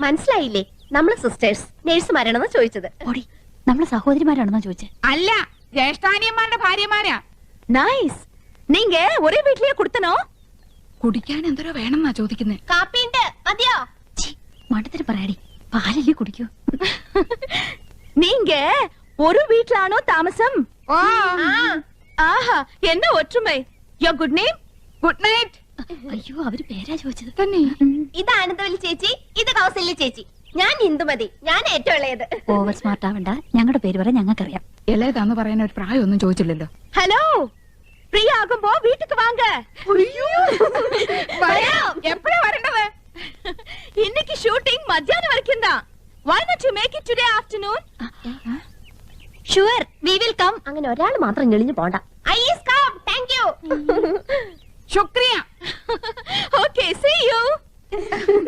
മനസ്സിലായില്ലേ? നമ്മള് സിസ്റ്റേഴ്സ് നേഴ്സുമാരാണെന്ന് ചോദിച്ചത്. ഓടി, നമ്മള് സഹോദരിമാരാണെന്നാ ചോദിച്ചേ. അല്ല, ജ്യേഷ്ഠാനിയന്മാരുടെ ഭാര്യമാരാ. നൈസ്. നീങ്ക ഒരേ വീട്ടിലേ കൊടുത്തനോ? കുടിക്കാൻ എന്തോരോ വേണമെന്നാ ചോദിക്കുന്നേ. കാപ്പിണ്ട് മതിയോ? മണ്ടത്തിന് പറയാടി, പാലല്ലേ കുടിക്കൂ. നീങ്ക ഒരു വീട്ടിലാണോ താമസം? ഓ, ആഹാ, എന്നാ ഒற்றுമൈ. യോ ഗുഡ് നെയിം? Good night. അയ്യോ, അവര് പേരാ ചോദിച്ചത്. തന്നെ. ഇത് ആനന്ദവല്ലി ചേച്ചി, ഇത് കൗസല്യ ചേച്ചി. ഞാൻ ഇന്ദുമതി, ഞാൻ ഏറ്റവും ഇളയത്. ഓവർ സ്മാർട്ട് ആവണ്ട, ഞങ്ങളുടെ പേര് പറയാൻ ഞങ്ങൾക്കറിയാം. ഇളയതാന്ന് പറയാൻ ഒരു പ്രായമൊന്നും ചോദിച്ചില്ലല്ലോ. ഹലോ, ഫ്രീ ആകുമ്പോ വീട്ടിക്ക് വാങ്ക. എപ്പോഴാ വരേണ്ടത്? இன்னைக்கு ஷூட்டிங் மத்தியானம் வரைக்கும் தான். Why not you make it today afternoon? Sure, we will come. അങ്ങനെ ഒരാൾ മാത്രം ഞെളിഞ്ഞു പോണ്ട. I is come. Thank you. ശുക്രിയ. Okay, see you.